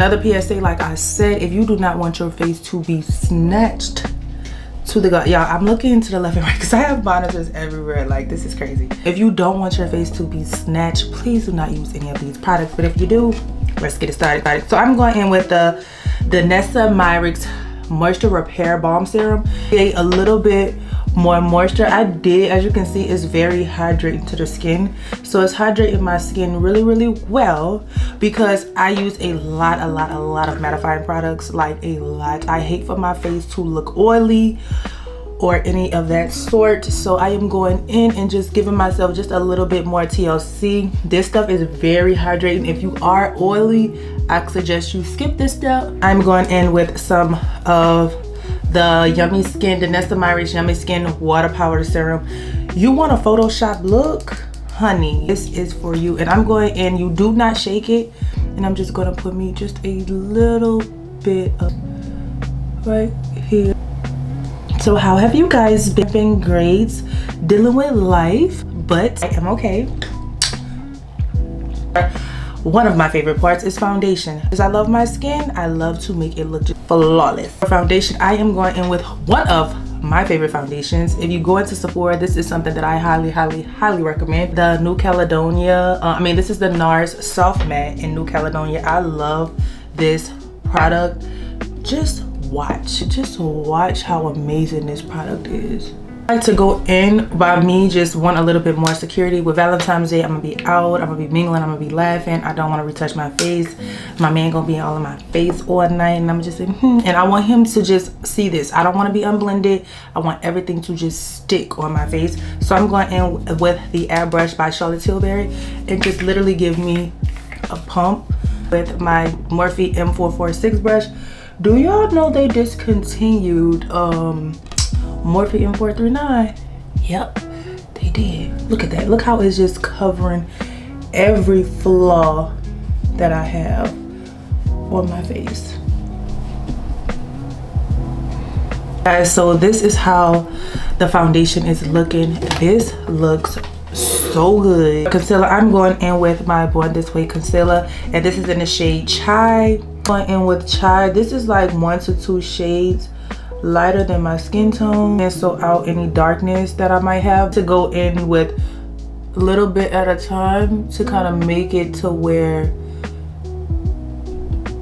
Another PSA, like I said, if you do not want your face to be snatched to the gut, y'all, I'm looking to the left and right because I have monitors everywhere. Like, this is crazy. If you don't want your face to be snatched, please do not use any of these products. But if you do, let's get it started. So I'm going in with the Nessa Myricks Moisture Repair Balm Serum. A little bit more moisture. I did, as you can see, it's very hydrating to the skin. So it's hydrating my skin really, really well because I use a lot of mattifying products, like a lot. I hate for my face to look oily or any of that sort. So I am going in and just giving myself just a little bit more TLC. This stuff is very hydrating. If you are oily, I suggest you skip this step. I'm going in with some of the Yummy Skin, the Nessa Myricks Yummy Skin Water Power Serum. You want a Photoshop look? Honey, this is for you. And I'm going in, you do not shake it. And I'm just gonna put me just a little bit of right here. So how have you guys been? Great, dealing with life, but I am okay. One of my favorite parts is foundation. Because I love my skin, I love to make it look just flawless. For foundation, I am going in with one of my favorite foundations. If you go into Sephora, this is something that I highly recommend. The New Caledonia, this is the NARS Soft Matte in New Caledonia. I love this product. Just watch how amazing this product is. I like to go in by me, just want a little bit more security. With Valentine's Day, I'm gonna be out, I'm gonna be mingling, I'm gonna be laughing. I don't want to retouch my face. My man gonna be all in my face all night, and I'm just saying, and I want him to just see this. I don't want to be unblended. I want everything to just stick on my face. So I'm going in with the Air Brush by Charlotte Tilbury and just literally give me a pump with my Morphe M446 brush. Do y'all know they discontinued Morphe M439? Yep, they did. Look at that. Look how it's just covering every flaw that I have on my face. Guys, so this is how the foundation is looking. This looks so good. Concealer, I'm going in with my Born This Way concealer, and this is in the shade Chai. Going in with Chai. This is like 1 to 2 shades lighter than my skin tone, and so out any darkness that I might have. To go in with a little bit at a time to kind of make it to where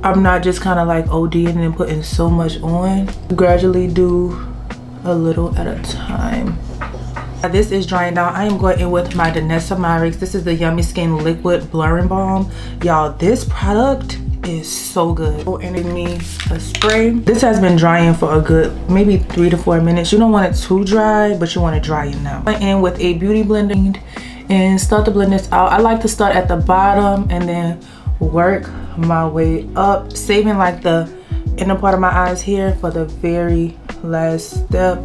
I'm not just kind of like ODing and putting so much on. Gradually do a little at a time. This is drying down. I am going in with my Nessa Myricks. This is the Yummy Skin Liquid Blurring Balm. Y'all, this product is so good. And give me a spray. This has been drying for a good maybe 3 to 4 minutes. You don't want it too dry, but you want to dry it now. I'm in with a beauty blender and start to blend this out. I like to start at the bottom and then work my way up, saving like the inner part of my eyes here for the very last step,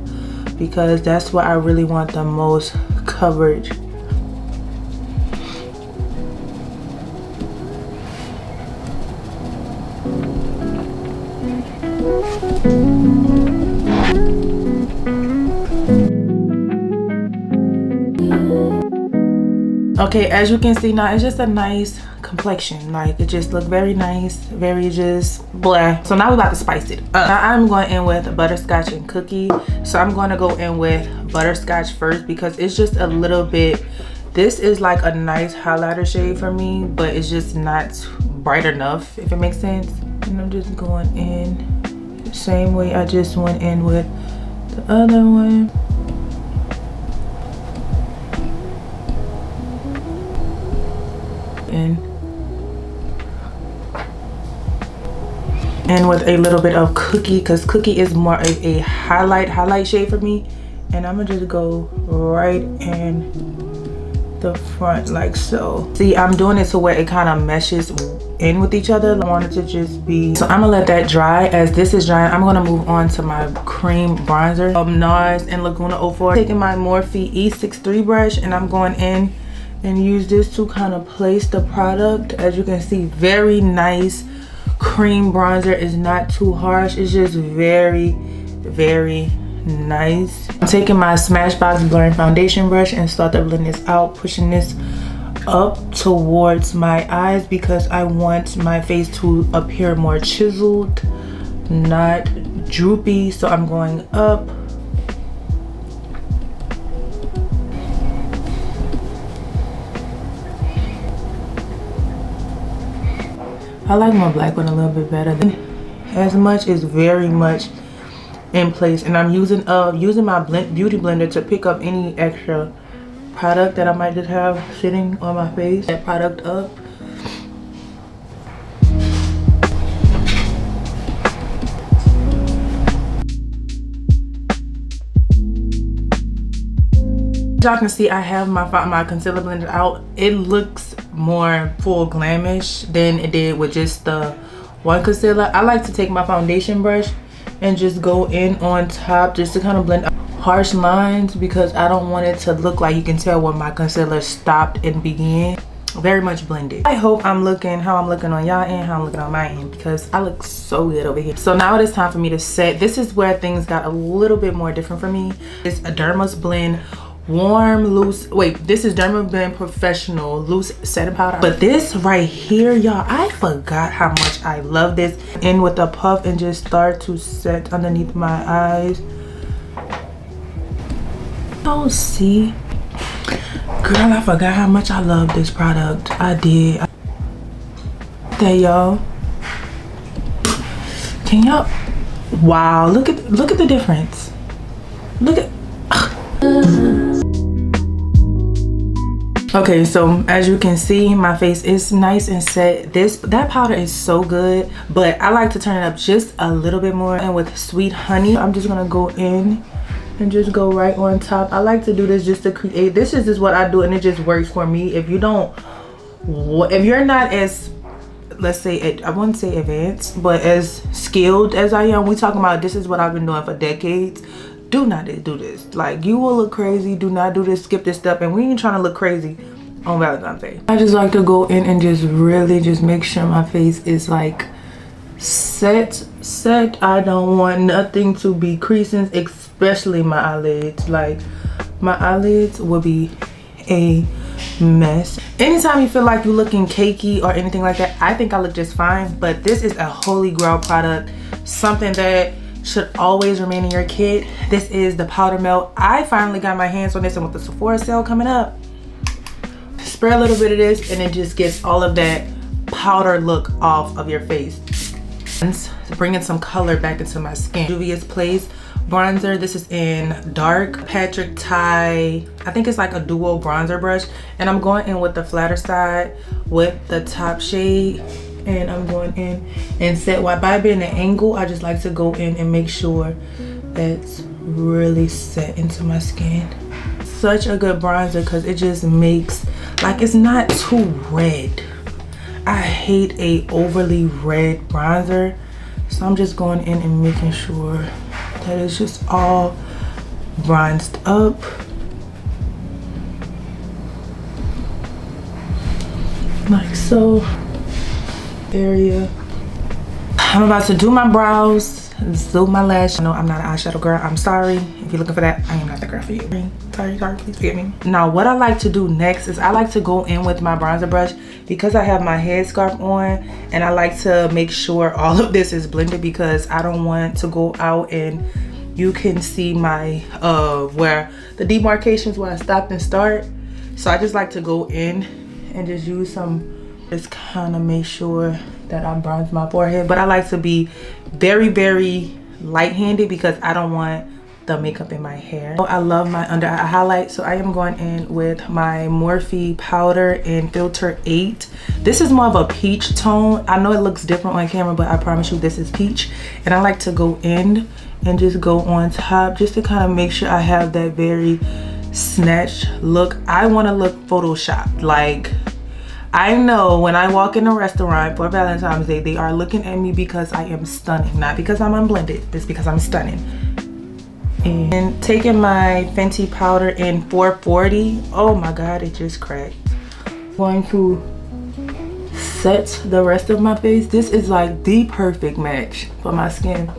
because that's where I really want the most coverage. Okay, as you can see now, it's just a nice complexion. Like, it just look very nice, very just blah. So now we're about to spice it up. Now I'm going in with butterscotch and cookie. So I'm going to go in with butterscotch first because it's just a little bit, this is like a nice highlighter shade for me, but it's just not bright enough, if it makes sense. And I'm just going in the same way I just went in with the other one. And with a little bit of cookie, because cookie is more of a highlight shade for me. And I'm gonna just go right in the front like so. See, I'm doing it to where it kind of meshes in with each other. I want it to just be, so I'm gonna let that dry. As this is drying, I'm gonna move on to my cream bronzer of NARS and Laguna 04. Taking my Morphe E63 brush, and I'm going in and use this to kind of place the product. As you can see, very nice cream bronzer. Is not too harsh, it's just very nice. I'm taking my Smashbox blurring foundation brush and start to blend this out, pushing this up towards my eyes because I want my face to appear more chiseled, not droopy. So I'm going up. I like my black one a little bit better. As much is very much in place, and I'm using my beauty blender to pick up any extra product that I might just have sitting on my face. That product up. Y'all can see I have my concealer blended out. It looks more full glamish than it did with just the one concealer. I like to take my foundation brush and just go in on top just to kind of blend out harsh lines because I don't want it to look like you can tell where my concealer stopped and began. Very much blended. I hope I'm looking how I'm looking on y'all end, how I'm looking on my end, because I look so good over here. So now it is time for me to set. This is where things got a little bit more different for me. It's a Derma's Blend warm loose, wait, this is Derma Blend Professional loose setting powder. But this right here, y'all, I forgot how much I love this. In with a puff and just start to set underneath my eyes. Oh, see, girl, I forgot how much I love this product. I did. There, y'all. Can y'all? Wow, look at the difference. Look at. Okay, so as you can see, my face is nice and set. That powder is so good, but I like to turn it up just a little bit more. And with Sweet Honey, I'm just gonna go in and just go right on top. I like to do this just to create. This is just what I do, and it just works for me. If you're not as, let's say, I wouldn't say advanced, but as skilled as I am, we talking about this is what I've been doing for decades. Do not do this. Like, you will look crazy. Do not do this. Skip this step. And we ain't trying to look crazy on Valentine's Day. I just like to go in and just really just make sure my face is like set. I don't want nothing to be creasing, especially my eyelids. Like, my eyelids will be a mess. Anytime you feel like you're looking cakey or anything like that, I think I look just fine. But this is a holy grail product. Something that should always remain in your kit. This is the powder melt. I finally got my hands on this, and with the Sephora sale coming up, spray a little bit of this and it just gets all of that powder look off of your face. Bringing some color back into my skin. Juvia's Place bronzer. This is in dark Patrick Ty. I think it's like a duo bronzer brush, and I'm going in with the flatter side with the top shade. And I'm going in and set. While by being an angle, I just like to go in and make sure that's really set into my skin. Such a good bronzer because it just makes, like, it's not too red. I hate a overly red bronzer, so I'm just going in and making sure that it's just all bronzed up. Like so. Area. I'm about to do my brows, do my lash. No, I'm not an eyeshadow girl. I'm sorry. If you're looking for that, I am not the girl for you. Sorry, please forgive me. Now, what I like to do next is I like to go in with my bronzer brush because I have my headscarf on, and I like to make sure all of this is blended because I don't want to go out and you can see my where the demarcations where I stopped and start. So I just like to go in and just use some, just kind of make sure that I bronze my forehead. But I like to be very, very light-handed because I don't want the makeup in my hair. I love my under eye highlight, so I am going in with my Morphe powder in Filter 8. This is more of a peach tone. I know it looks different on camera, but I promise you this is peach. And I like to go in and just go on top just to kind of make sure I have that very snatched look. I want to look photoshopped. Like, I know when I walk in a restaurant for Valentine's Day, they are looking at me because I am stunning. Not because I'm unblended, it's because I'm stunning. And taking my Fenty powder in 440. Oh my God, it just cracked. Going to set the rest of my face. This is like the perfect match for my skin.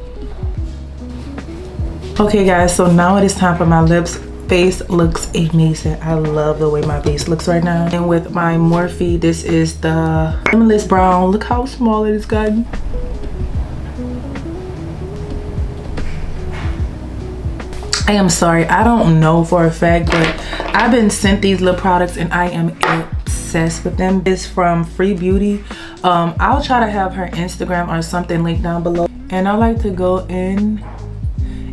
Okay guys, so now it is time for my lips. face looks amazing. I love the way my face looks right now. And with my Morphe, this is the Limitless Brown. Look how small it is gotten. I am sorry, I don't know for a fact, but I've been sent these lip products and I am obsessed with them. It's from Free Beauty. I'll try to have her Instagram or something linked down below. And I like to go in,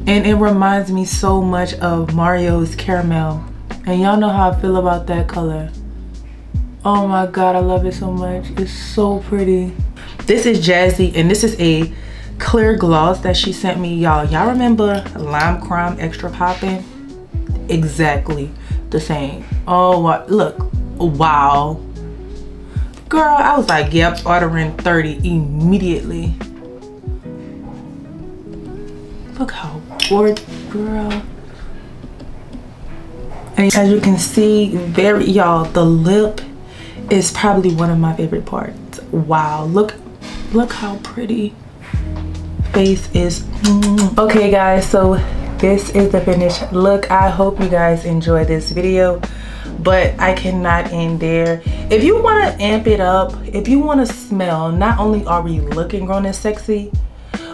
and it reminds me so much of Mario's Caramel. And y'all know how I feel about that color. Oh my God, I love it so much. It's so pretty. This is Jazzy, and this is a clear gloss that she sent me. Y'all remember Lime Crime Extra Poppin'? Exactly the same. Oh, look. Wow. Girl, I was like, yep, ordering 30 immediately. Look how gorgeous, girl. And as you can see, y'all, the lip is probably one of my favorite parts. Wow, look how pretty face is. Okay guys, so this is the finished look. I hope you guys enjoyed this video, but I cannot end there. If you want to amp it up, if you want to smell, not only are we looking grown and sexy,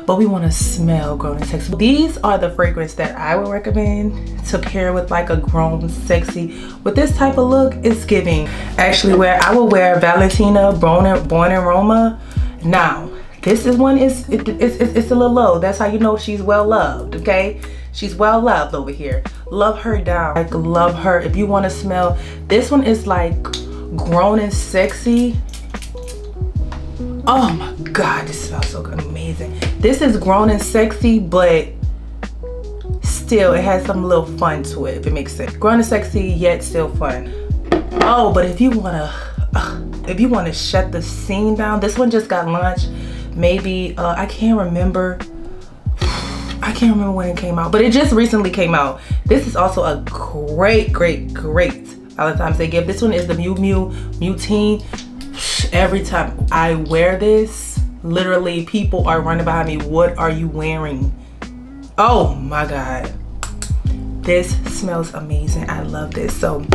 but we want to smell grown and sexy. These are the fragrance that I would recommend to pair with like a grown sexy. With this type of look, it's giving. Actually, I will wear Valentina Born in Roma. Now this is one it's a little low. That's how you know she's well loved. Okay, she's well loved over here. Love her down. Like, love her. If you want to smell, this one is like grown and sexy. Oh my God, this smells so good. Amazing. This is grown and sexy, but still it has some little fun to it, if it makes sense. Grown and sexy yet still fun. Oh, but if you wanna shut the scene down, this one just got launched. Maybe I can't remember when it came out, but it just recently came out. This is also a great Valentine's Day gift. This one is the Miu Miu Teen. Every time I wear this, literally people are running behind me. What are you wearing? Oh my God, this smells amazing. I love this. So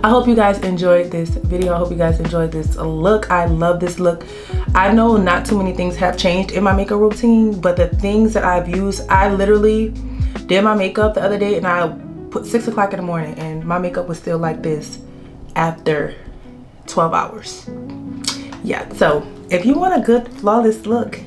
I hope you guys enjoyed this video. I hope you guys enjoyed this look. I love this look. I know not too many things have changed in my makeup routine, but the things that I've used, I literally did my makeup the other day and I put 6 o'clock in the morning and my makeup was still like this after 12 hours. Yeah, so if you want a good flawless look,